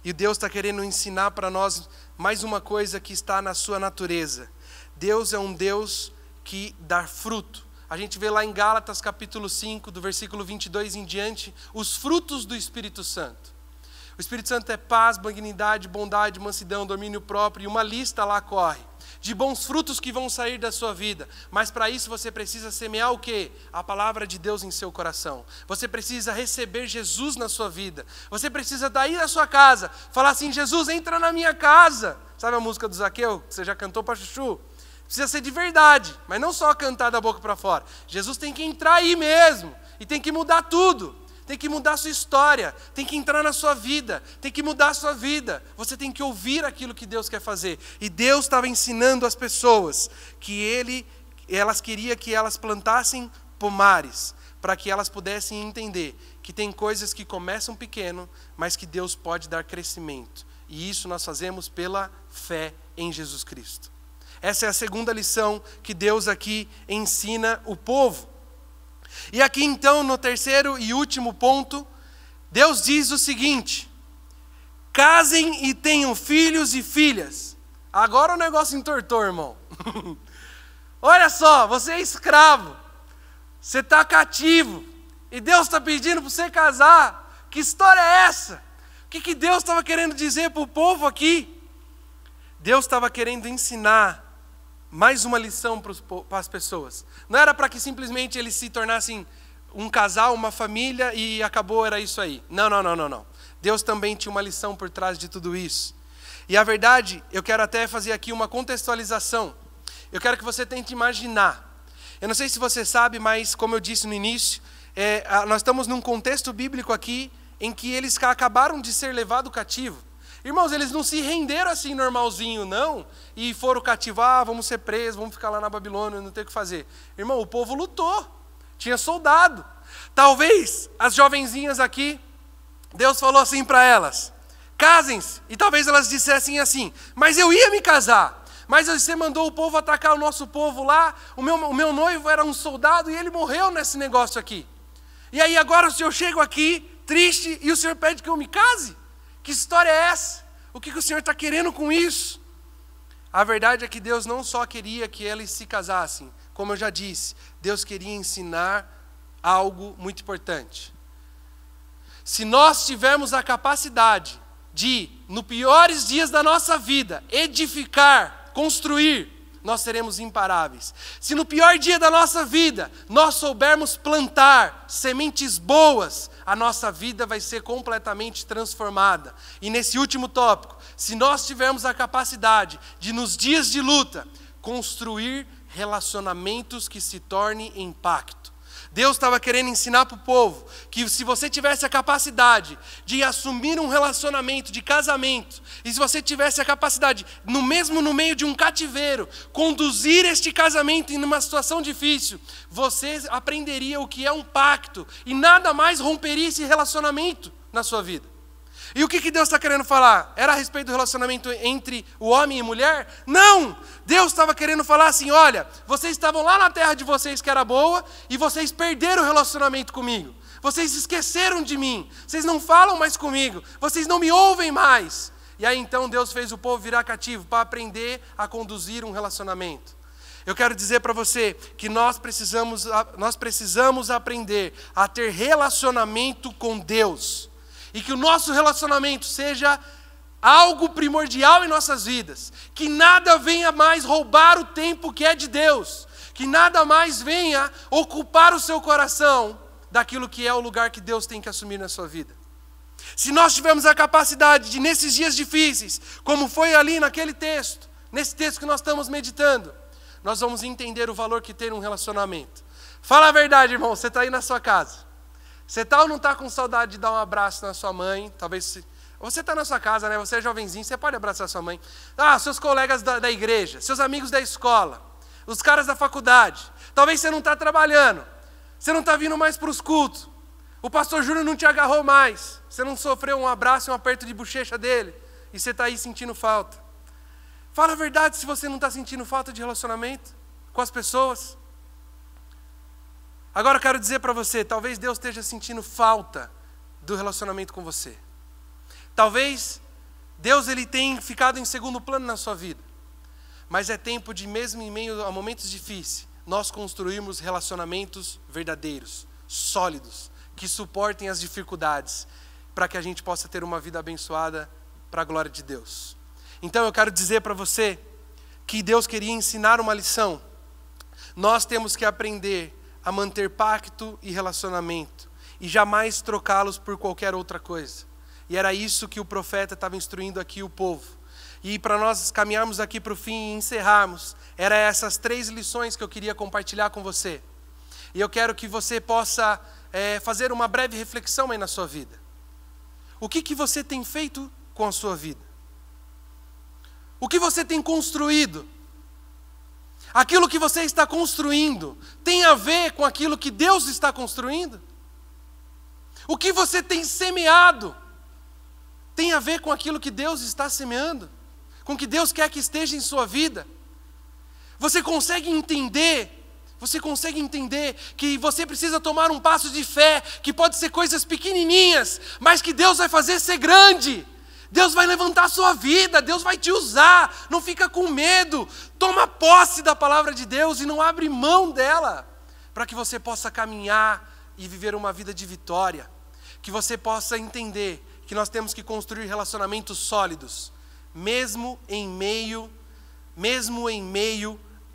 E Deus está querendo ensinar para nós mais uma coisa que está na sua natureza. Deus é um Deus que dá fruto. A gente vê lá em Gálatas capítulo 5, do versículo 22 em diante, os frutos do Espírito Santo. O Espírito Santo é paz, benignidade, bondade, mansidão, domínio próprio, e uma lista lá corre de bons frutos que vão sair da sua vida. Mas para isso você precisa semear o quê? A palavra de Deus em seu coração. Você precisa receber Jesus na sua vida. Você precisa daí da sua casa falar assim, Jesus, entra na minha casa. Sabe a música do Zaqueu, que você já cantou para Chuchu? Precisa ser de verdade, mas não só cantar da boca para fora. Jesus tem que entrar aí mesmo, e tem que mudar tudo. Tem que mudar a sua história, tem que entrar na sua vida, tem que mudar a sua vida. Você tem que ouvir aquilo que Deus quer fazer. E Deus estava ensinando as pessoas que elas queriam que elas plantassem pomares, para que elas pudessem entender que tem coisas que começam pequeno, mas que Deus pode dar crescimento. E isso nós fazemos pela fé em Jesus Cristo. Essa é a segunda lição que Deus aqui ensina o povo. E aqui então, no terceiro e último ponto, Deus diz o seguinte, casem e tenham filhos e filhas. Agora o negócio entortou, irmão. Olha só, você é escravo, você está cativo, e Deus está pedindo para você casar. Que história é essa? O que Deus estava querendo dizer para o povo aqui? Deus estava querendo ensinar mais uma lição para as pessoas. Não era para que simplesmente eles se tornassem um casal, uma família e acabou, era isso aí. Não. Deus também tinha uma lição por trás de tudo isso. E a verdade, eu quero até fazer aqui uma contextualização. Eu quero que você tente imaginar. Eu não sei se você sabe, mas como eu disse no início, nós estamos num contexto bíblico aqui em que eles acabaram de ser levados cativo. Irmãos, eles não se renderam assim normalzinho, não, e foram cativar, vamos ser presos, vamos ficar lá na Babilônia, não tem o que fazer. Irmão, o povo lutou, tinha soldado. Talvez as jovenzinhas aqui, Deus falou assim para elas, casem-se, e talvez elas dissessem assim, mas eu ia me casar, mas você mandou o povo atacar o nosso povo lá, o meu noivo era um soldado e ele morreu nesse negócio aqui. E aí agora o senhor chega aqui, triste, e o senhor pede que eu me case? Que história é essa? O que o Senhor está querendo com isso? A verdade é que Deus não só queria que eles se casassem, como eu já disse, Deus queria ensinar algo muito importante. Se nós tivermos a capacidade de, nos piores dias da nossa vida, edificar, construir nós seremos imparáveis. Se no pior dia da nossa vida nós soubermos plantar sementes boas, a nossa vida vai ser completamente transformada. E nesse último tópico, se nós tivermos a capacidade de, nos dias de luta, construir relacionamentos que se tornem impacto. Deus estava querendo ensinar para o povo que se você tivesse a capacidade de assumir um relacionamento de casamento, e se você tivesse a capacidade, no meio de um cativeiro, conduzir este casamento em uma situação difícil, você aprenderia o que é um pacto e nada mais romperia esse relacionamento na sua vida. E o que Deus está querendo falar? Era a respeito do relacionamento entre o homem e mulher? Não! Deus estava querendo falar assim, olha, vocês estavam lá na terra de vocês que era boa, e vocês perderam o relacionamento comigo. Vocês esqueceram de mim, vocês não falam mais comigo, vocês não me ouvem mais. E aí então Deus fez o povo virar cativo para aprender a conduzir um relacionamento. Eu quero dizer para você que nós precisamos aprender a ter relacionamento com Deus. E que o nosso relacionamento seja algo primordial em nossas vidas. Que nada venha mais roubar o tempo que é de Deus. Que nada mais venha ocupar o seu coração daquilo que é o lugar que Deus tem que assumir na sua vida. Se nós tivermos a capacidade de, nesses dias difíceis, como foi ali naquele texto, nesse texto que nós estamos meditando, nós vamos entender o valor que tem um relacionamento. Fala a verdade, irmão, você está aí na sua casa. Você está ou não está com saudade de dar um abraço na sua mãe? Talvez você está na sua casa, né? Você é jovenzinho, você pode abraçar sua mãe. Seus colegas da igreja, seus amigos da escola, os caras da faculdade. Talvez você não está trabalhando, você não está vindo mais para os cultos. O pastor Júnior não te agarrou mais. Você não sofreu um abraço e um aperto de bochecha dele. E você está aí sentindo falta. Fala a verdade se você não está sentindo falta de relacionamento com as pessoas. Agora eu quero dizer para você, talvez Deus esteja sentindo falta do relacionamento com você. Talvez Deus ele tenha ficado em segundo plano na sua vida. Mas é tempo de, mesmo em meio a momentos difíceis, nós construirmos relacionamentos verdadeiros, sólidos, que suportem as dificuldades, para que a gente possa ter uma vida abençoada para a glória de Deus. Então eu quero dizer para você que Deus queria ensinar uma lição. Nós temos que aprender a manter pacto e relacionamento, e jamais trocá-los por qualquer outra coisa. E era isso que o profeta estava instruindo aqui o povo. E para nós caminharmos aqui para o fim e encerrarmos, eram essas 3 lições que eu queria compartilhar com você. E eu quero que você possa fazer uma breve reflexão aí na sua vida. O que você tem feito com a sua vida? O que você tem construído? Aquilo que você está construindo tem a ver com aquilo que Deus está construindo? O que você tem semeado tem a ver com aquilo que Deus está semeando? Com o que Deus quer que esteja em sua vida? Você consegue entender que você precisa tomar um passo de fé, que pode ser coisas pequenininhas, mas que Deus vai fazer ser grande. Deus vai levantar a sua vida, Deus vai te usar, não fica com medo, toma posse da palavra de Deus e não abre mão dela, para que você possa caminhar e viver uma vida de vitória, que você possa entender que nós temos que construir relacionamentos sólidos, mesmo em meio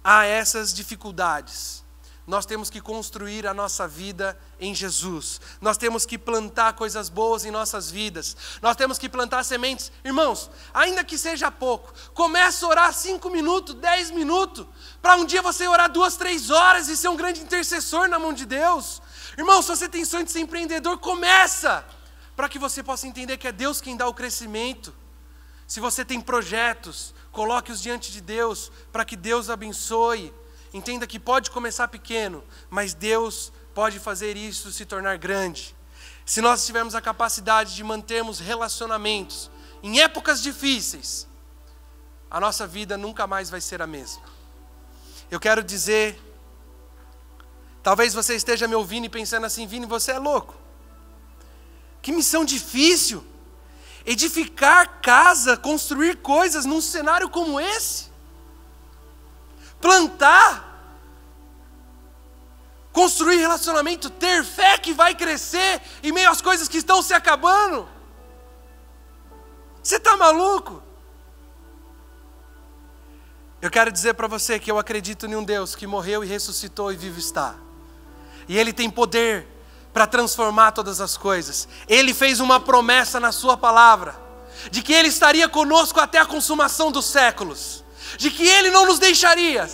a essas dificuldades. Nós temos que construir a nossa vida em Jesus. Nós temos que plantar coisas boas em nossas vidas. Nós temos que plantar sementes. Irmãos, ainda que seja pouco, comece a orar 5 minutos, 10 minutos, para um dia você orar 2, 3 horas e ser um grande intercessor na mão de Deus. Irmão, se você tem sonho de ser empreendedor, começa, para que você possa entender que é Deus quem dá o crescimento. Se você tem projetos, coloque-os diante de Deus, para que Deus abençoe. Entenda que pode começar pequeno, mas Deus pode fazer isso se tornar grande. Se nós tivermos a capacidade de mantermos relacionamentos em épocas difíceis, a nossa vida nunca mais vai ser a mesma. Eu quero dizer, talvez você esteja me ouvindo e pensando assim, Vini, você é louco. Que missão difícil. Edificar casa, construir coisas num cenário como esse. Plantar, construir relacionamento, ter fé que vai crescer em meio às coisas que estão se acabando. Você está maluco? Eu quero dizer para você que eu acredito em um Deus que morreu e ressuscitou e vivo está. E Ele tem poder para transformar todas as coisas. Ele fez uma promessa na sua palavra, de que Ele estaria conosco até a consumação dos séculos, de que Ele não nos deixaria.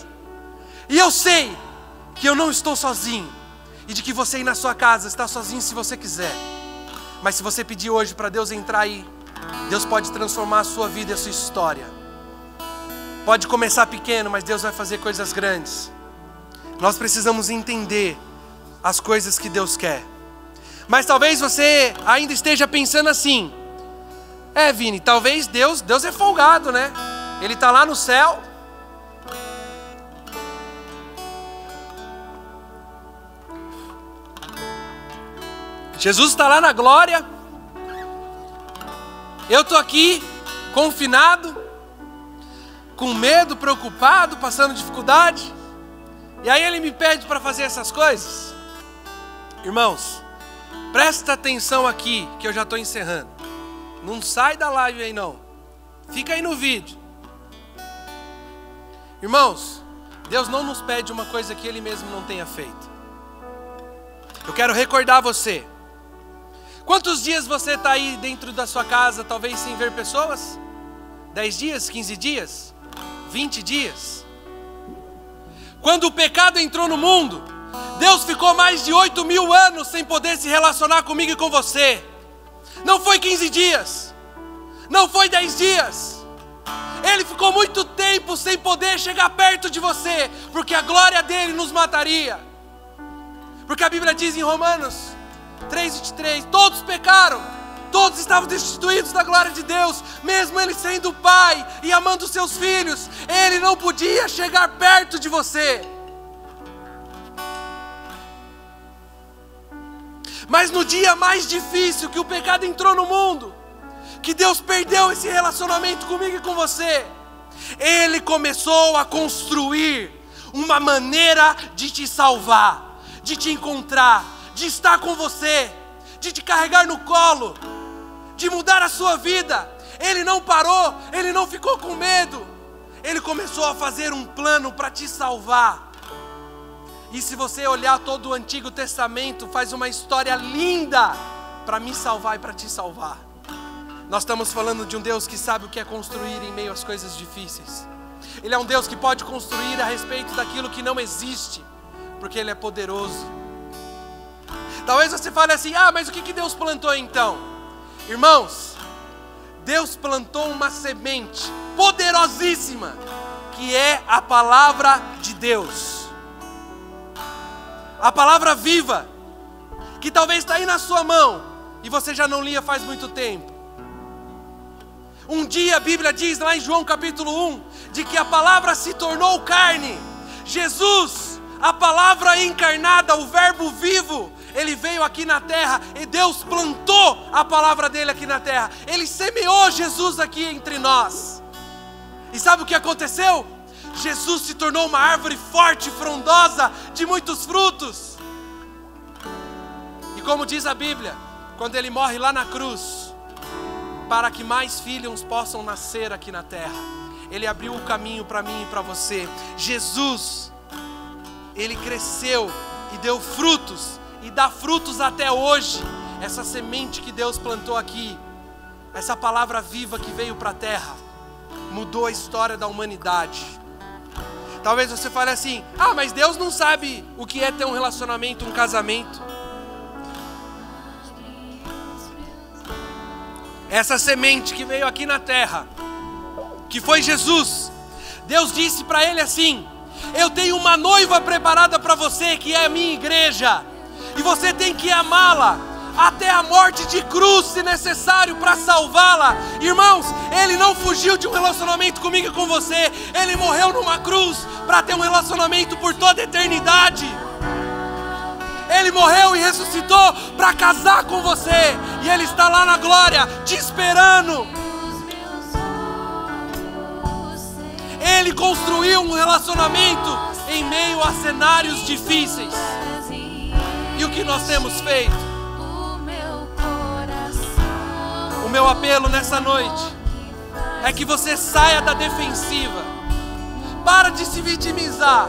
E eu sei que eu não estou sozinho, e de que você aí na sua casa está sozinho se você quiser. Mas se você pedir hoje para Deus entrar aí, Deus pode transformar a sua vida e a sua história. Pode começar pequeno, mas Deus vai fazer coisas grandes. Nós precisamos entender as coisas que Deus quer. Mas talvez você ainda esteja pensando assim: Vini, talvez Deus é folgado, né? Ele está lá no céu. Jesus está lá na glória. Eu estou aqui, confinado, com medo, preocupado, passando dificuldade. E aí Ele me pede para fazer essas coisas. Irmãos, presta atenção aqui, que eu já estou encerrando. Não sai da live aí não. Fica aí no vídeo. Irmãos, Deus não nos pede uma coisa que Ele mesmo não tenha feito. Eu quero recordar você. Quantos dias você está aí dentro da sua casa, talvez sem ver pessoas? 10 dias, 15 dias, 20 dias? Quando o pecado entrou no mundo, Deus ficou mais de 8.000 anos sem poder se relacionar comigo e com você. Não foi 15 dias, não foi 10 dias. Ele ficou muito tempo sem poder chegar perto de você, porque a glória dele nos mataria. Porque a Bíblia diz em Romanos 3:23, todos pecaram, todos estavam destituídos da glória de Deus. Mesmo Ele sendo Pai e amando seus filhos, Ele não podia chegar perto de você. Mas no dia mais difícil que o pecado entrou no mundo, que Deus perdeu esse relacionamento comigo e com você, Ele começou a construir uma maneira de te salvar, de te encontrar, de estar com você, de te carregar no colo, de mudar a sua vida. Ele não parou, Ele não ficou com medo. Ele começou a fazer um plano para te salvar. E se você olhar todo o Antigo Testamento, faz uma história linda para me salvar e para te salvar. Nós estamos falando de um Deus que sabe o que é construir em meio às coisas difíceis. Ele é um Deus que pode construir a respeito daquilo que não existe, porque Ele é poderoso. Talvez você fale assim: mas o que Deus plantou então? Irmãos, Deus plantou uma semente poderosíssima, que é a palavra de Deus. A palavra viva, que talvez está aí na sua mão, e você já não lia faz muito tempo. Um dia a Bíblia diz lá em João capítulo 1, de que a palavra se tornou carne. Jesus, a palavra encarnada, o verbo vivo, Ele veio aqui na terra e Deus plantou a palavra dele aqui na terra. Ele semeou Jesus aqui entre nós. E sabe o que aconteceu? Jesus se tornou uma árvore forte, frondosa, de muitos frutos. E como diz a Bíblia, quando Ele morre lá na cruz, para que mais filhos possam nascer aqui na terra, Ele abriu o caminho para mim e para você. Jesus, Ele cresceu e deu frutos, e dá frutos até hoje. Essa semente que Deus plantou aqui, essa palavra viva que veio para a terra, mudou a história da humanidade. Talvez você fale assim: mas Deus não sabe o que é ter um relacionamento, um casamento. Essa semente que veio aqui na terra, que foi Jesus, Deus disse para ele assim: eu tenho uma noiva preparada para você, que é a minha igreja, e você tem que amá-la até a morte de cruz, se necessário, para salvá-la. Irmãos, Ele não fugiu de um relacionamento comigo e com você. Ele morreu numa cruz para ter um relacionamento por toda a eternidade. Ele morreu e ressuscitou para casar com você, e Ele está lá na glória te esperando. Ele construiu um relacionamento em meio a cenários difíceis. E o que nós temos feito? O meu apelo nessa noite é que você saia da defensiva. Para de se vitimizar.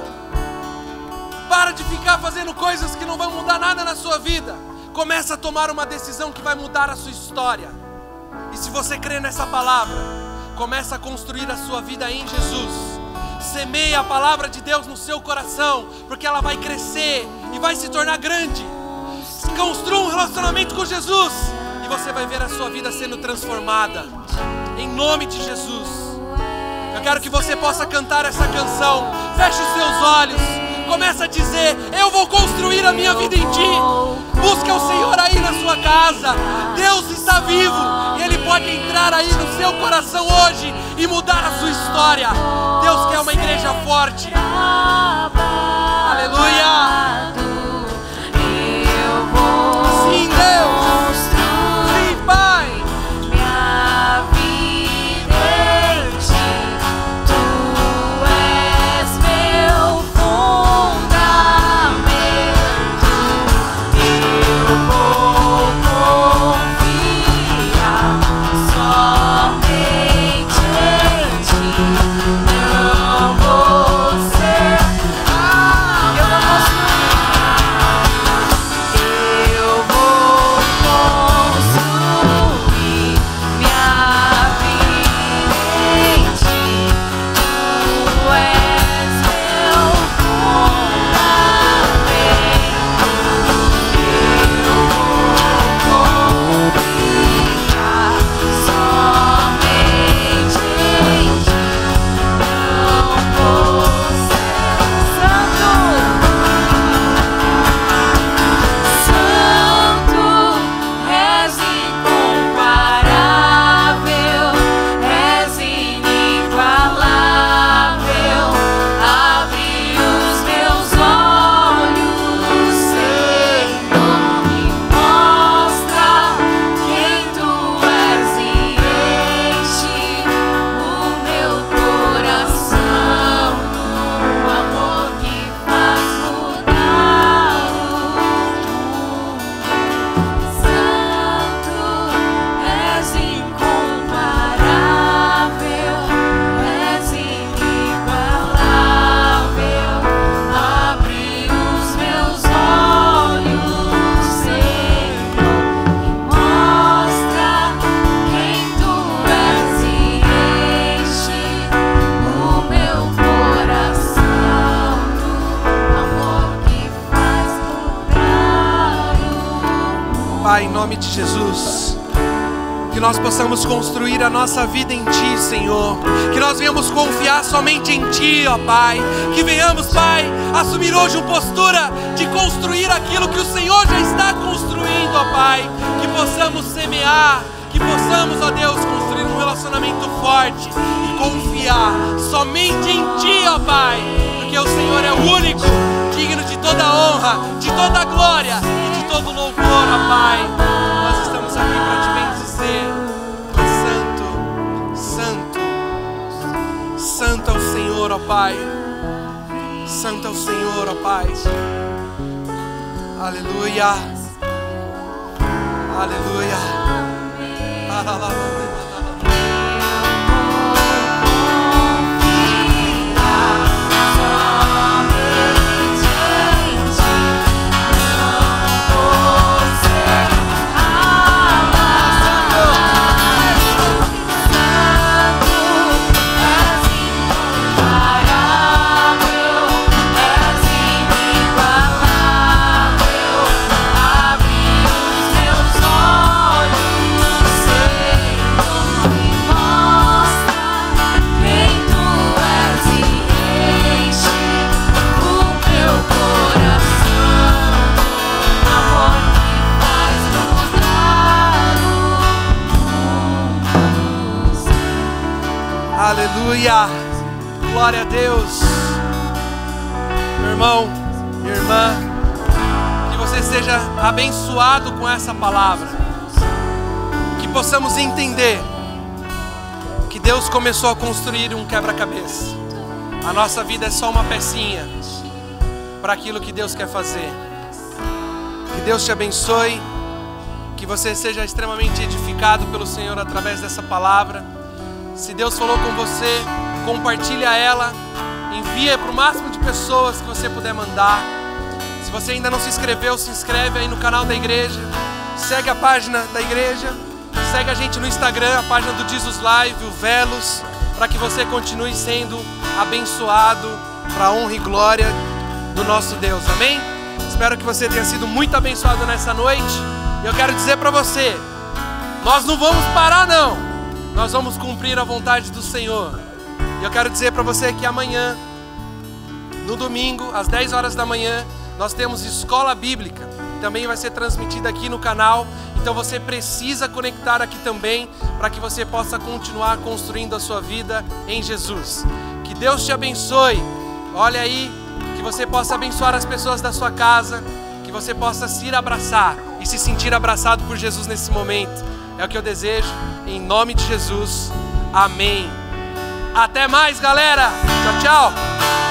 Para de ficar fazendo coisas que não vão mudar nada na sua vida. Começa a tomar uma decisão que vai mudar a sua história. E se você crê nessa palavra, começa a construir a sua vida em Jesus. Semeia a palavra de Deus no seu coração, porque ela vai crescer e vai se tornar grande. Construa um relacionamento com Jesus e você vai ver a sua vida sendo transformada. Em nome de Jesus. Eu quero que você possa cantar essa canção. Feche os seus olhos. Começa a dizer: eu vou construir a minha vida em Ti. Busca o Senhor aí na sua casa. Deus está vivo e Ele pode entrar aí no seu coração hoje e mudar a sua história. Deus quer uma igreja forte. Aleluia. Sim, Deus. Sim, Pai. Minha vida em Ti, Tu és meu fundamento. Eu vou confiar somente em Ti. Não vou ser. Eu vou construir minha vida em Ti. Tu és meu fundamento. Eu vou confiar somente em Ti. Não vou ser santo. Santo, és incomparável, és inigualável. Abre os meus olhos, Senhor, e mostra quem Tu és e enche o meu coração no amor que faz mudar o mundo. Santo, és incomparável, és inigualável. Abre os meus olhos, Senhor, e mostra quem Tu és e enche o meu coração no amor que faz mudar o mundo. Pai, em nome de Jesus, que nós possamos construir a nossa vida em Ti, Senhor. Que nós venhamos confiar somente em Ti, ó Pai. Que venhamos, Pai, assumir hoje uma postura de construir aquilo que o Senhor já está construindo, ó Pai. Que possamos semear, que possamos, ó Deus, construir um relacionamento forte e confiar somente em Ti, ó Pai. Porque o Senhor é o único, digno de toda a honra, de toda a glória e de todo louvor, ó Pai. Nós estamos aqui para Te bendizer. Santo, Santo, Santo é o Senhor, ó Pai. Santo é o Senhor, ó Pai. Aleluia. Aleluia. Aleluia, glória a Deus. Meu irmão, minha irmã, que você seja abençoado com essa palavra. Que possamos entender que Deus começou a construir um quebra-cabeça. A nossa vida é só uma pecinha para aquilo que Deus quer fazer. Que Deus te abençoe, que você seja extremamente edificado pelo Senhor através dessa palavra. Se Deus falou com você, compartilha ela, envia para o máximo de pessoas que você puder mandar. Se você ainda não se inscreveu, se inscreve aí no canal da igreja. Segue a página da igreja. Segue a gente no Instagram, a página do Jesus Live, o Velos, para que você continue sendo abençoado para a honra e glória do nosso Deus. Amém? Espero que você tenha sido muito abençoado nessa noite. E eu quero dizer para você, nós não vamos parar não. Nós vamos cumprir a vontade do Senhor. E eu quero dizer para você que amanhã, no domingo, às 10 horas da manhã, nós temos escola bíblica. Também vai ser transmitida aqui no canal. Então você precisa conectar aqui também, para que você possa continuar construindo a sua vida em Jesus. Que Deus te abençoe. Olha aí, que você possa abençoar as pessoas da sua casa, que você possa se abraçar e se sentir abraçado por Jesus nesse momento. É o que eu desejo, em nome de Jesus. Amém. Até mais, galera. Tchau, tchau.